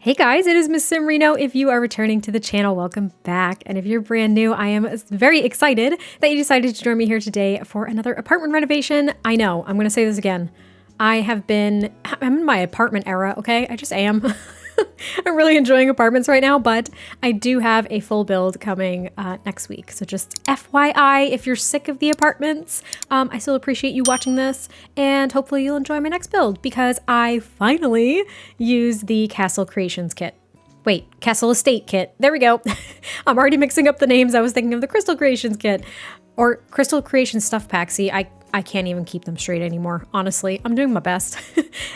Hey guys, it is MissSimReno. If you are returning to the channel, welcome back. And if you're brand new, I am very excited that you decided to join me here today for another apartment renovation. I know, I'm going to say this again. I'm in my apartment era, okay? I just am. I'm really enjoying apartments right now, but I do have a full build coming next week. So just FYI, if you're sick of the apartments, I still appreciate you watching this, and hopefully you'll enjoy my next build because I finally used the Castle Creations kit. Wait, Castle Estate kit. There we go. I'm already mixing up the names. I was thinking of the Crystal Creations kit or Crystal Creations stuff pack. See, I can't even keep them straight anymore. Honestly, I'm doing my best.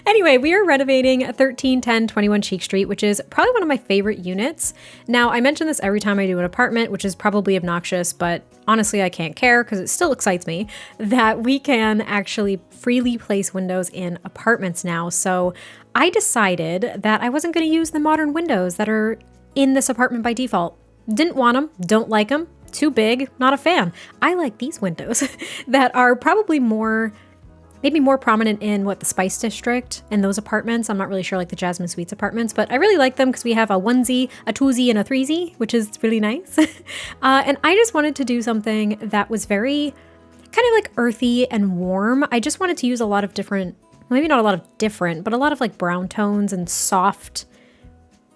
Anyway, we are renovating 131021 Chic Street, which is probably one of my favorite units. Now, I mention this every time I do an apartment, which is probably obnoxious, but honestly, I can't care because it still excites me that we can actually freely place windows in apartments now. So I decided that I wasn't going to use the modern windows that are in this apartment by default. Didn't want them, don't like them. Too big, not a fan. I like these windows that are probably maybe more prominent in the Spice District and those apartments. I'm not really sure like the Jasmine Suites apartments, but I really like them because we have a onesie, a twosie, and a threesie, which is really nice. And I just wanted to do something that was very kind of like earthy and warm. I just wanted to use a lot of different, maybe not a lot of different, but a lot of like brown tones and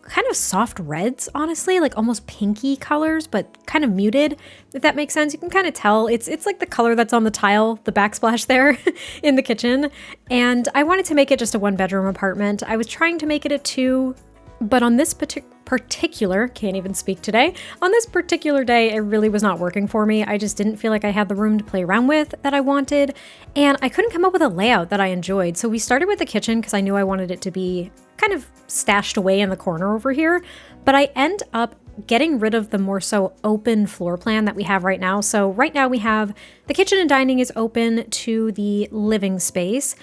kind of soft reds, honestly, like almost pinky colors, but kind of muted, if that makes sense. You can kind of tell it's like the color that's on the tile, the backsplash there in the kitchen. And I wanted to make it just a 1-bedroom apartment. I was trying to make it a 2, but on this can't even speak today. On this particular day, it really was not working for me. I just didn't feel like I had the room to play around with that I wanted, and I couldn't come up with a layout that I enjoyed. So we started with the kitchen because I knew I wanted it to be kind of stashed away in the corner over here, but I end up getting rid of the more so open floor plan that we have right now. So right now we have the kitchen and dining is open to the living space,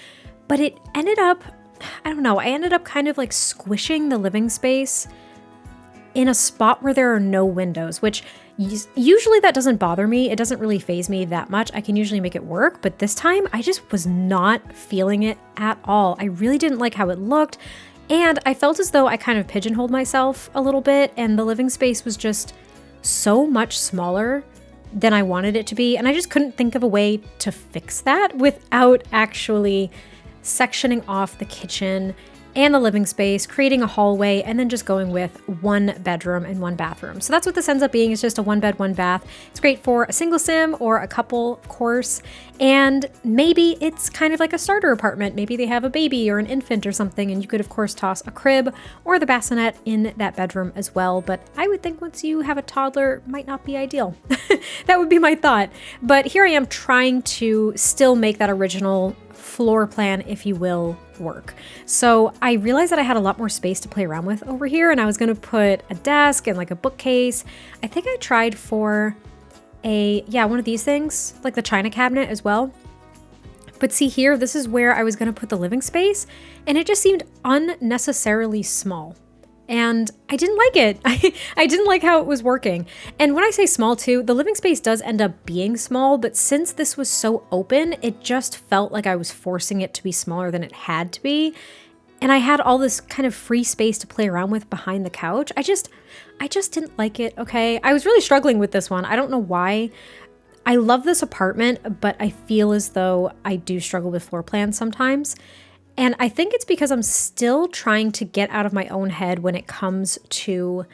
but it ended up, I don't know, I ended up kind of like squishing the living space in a spot where there are no windows, which usually that doesn't bother me. It doesn't really faze me that much. I can usually make it work, but this time I just was not feeling it at all. I really didn't like how it looked. And I felt as though I kind of pigeonholed myself a little bit, and the living space was just so much smaller than I wanted it to be. And I just couldn't think of a way to fix that without actually sectioning off the kitchen and the living space, creating a hallway, and then just going with 1 bedroom and 1 bathroom. So that's what this ends up being. It's just a 1 bed, 1 bath. It's great for a single sim or a couple, of course. And maybe it's kind of like a starter apartment. Maybe they have a baby or an infant or something, and you could of course toss a crib or the bassinet in that bedroom as well. But I would think once you have a toddler, it might not be ideal. That would be my thought. But here I am trying to still make that original floor plan, if you will, work. So I realized that I had a lot more space to play around with over here, and I was going to put a desk and like a bookcase. I think I tried for one of these things, like the china cabinet as well. But see here, this is where I was going to put the living space, and it just seemed unnecessarily small. And I didn't like it. I didn't like how it was working. And when I say small too, the living space does end up being small, but since this was so open, it just felt like I was forcing it to be smaller than it had to be. And I had all this kind of free space to play around with behind the couch. I just didn't like it, okay? I was really struggling with this one. I don't know why. I love this apartment, but I feel as though I do struggle with floor plans sometimes. And I think it's because I'm still trying to get out of my own head when it comes to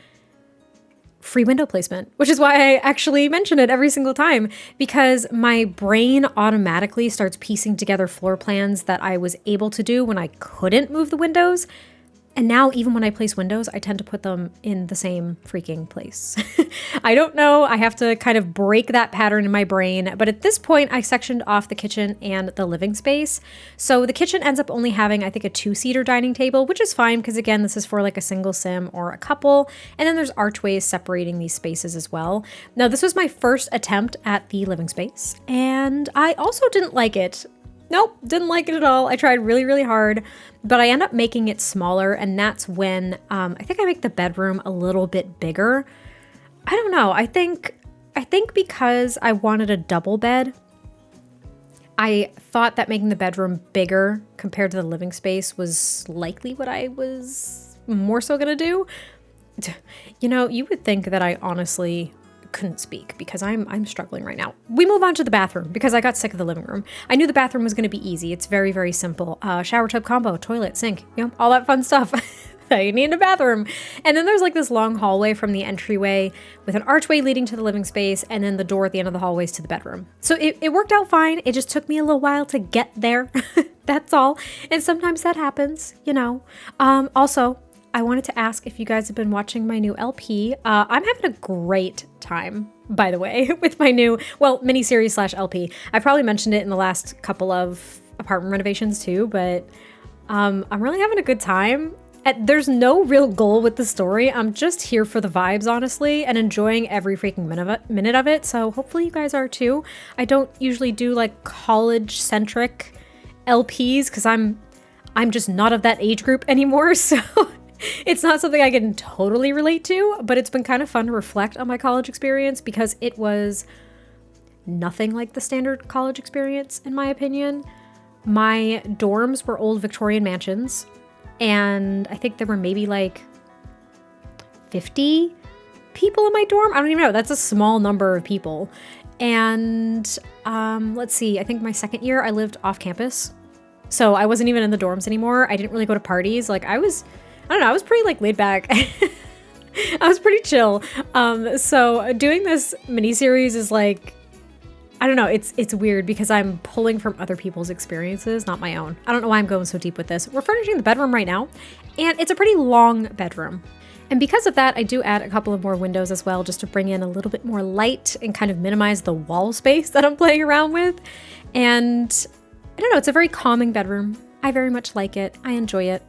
free window placement, which is why I actually mention it every single time, because my brain automatically starts piecing together floor plans that I was able to do when I couldn't move the windows. And now even when I place windows, I tend to put them in the same freaking place. I don't know. I have to kind of break that pattern in my brain. But at this point, I sectioned off the kitchen and the living space. So the kitchen ends up only having, I think, a 2-seater dining table, which is fine because, again, this is for like a single sim or a couple. And then there's archways separating these spaces as well. Now, this was my first attempt at the living space, and I also didn't like it. Nope, didn't like it at all. I tried really, really hard, but I end up making it smaller, and that's when I think I make the bedroom a little bit bigger. I don't know. I think because I wanted a double bed, I thought that making the bedroom bigger compared to the living space was likely what I was more so gonna do. You know, you would think that I honestly couldn't speak because I'm struggling right now. We move on to the bathroom because I got sick of the living room. I knew the bathroom was going to be easy. It's very, very simple. Shower tub combo, toilet, sink, you know, all that fun stuff that you need in a bathroom. And then there's like this long hallway from the entryway with an archway leading to the living space and then the door at the end of the hallways to the bedroom. So it worked out fine. It just took me a little while to get there. That's all. And sometimes that happens, you know. Also, I wanted to ask if you guys have been watching my new LP. I'm having a great time, by the way, with my new, well, mini-series / LP. I probably mentioned it in the last couple of apartment renovations too, but I'm really having a good time. There's no real goal with the story. I'm just here for the vibes, honestly, and enjoying every freaking minute of it. So hopefully you guys are too. I don't usually do like college-centric LPs because I'm just not of that age group anymore, so it's not something I can totally relate to, but it's been kind of fun to reflect on my college experience because it was nothing like the standard college experience, in my opinion. My dorms were old Victorian mansions, and I think there were maybe like 50 people in my dorm. I don't even know. That's a small number of people. And let's see, I think my second year I lived off campus. So I wasn't even in the dorms anymore. I didn't really go to parties. Like I was pretty like laid back. I was pretty chill. So doing this mini-series is like, I don't know, it's weird because I'm pulling from other people's experiences, not my own. I don't know why I'm going so deep with this. We're furnishing the bedroom right now, and it's a pretty long bedroom. And because of that, I do add a couple of more windows as well, just to bring in a little bit more light and kind of minimize the wall space that I'm playing around with. And I don't know, it's a very calming bedroom. I very much like it. I enjoy it.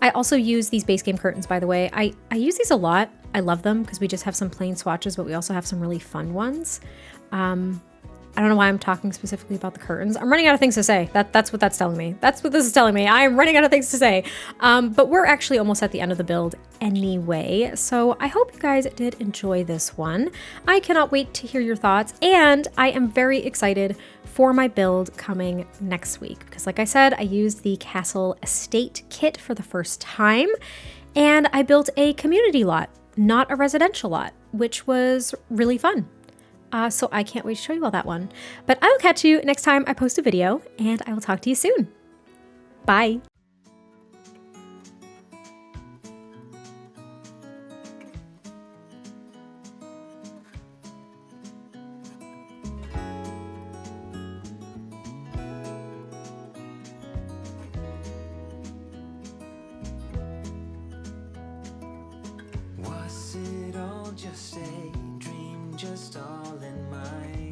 I also use these base game curtains, by the way. I use these a lot. I love them because we just have some plain swatches, but we also have some really fun ones. I don't know why I'm talking specifically about the curtains. I'm running out of things to say. That's what that's telling me. That's what this is telling me. I'm running out of things to say. But we're actually almost at the end of the build anyway. So I hope you guys did enjoy this one. I cannot wait to hear your thoughts. And I am very excited for my build coming next week. Because like I said, I used the Castle Estate kit for the first time. And I built a community lot, not a residential lot, which was really fun. So I can't wait to show you all that one. But I will catch you next time I post a video, and I will talk to you soon. Bye. Was it all just a dream, just all in my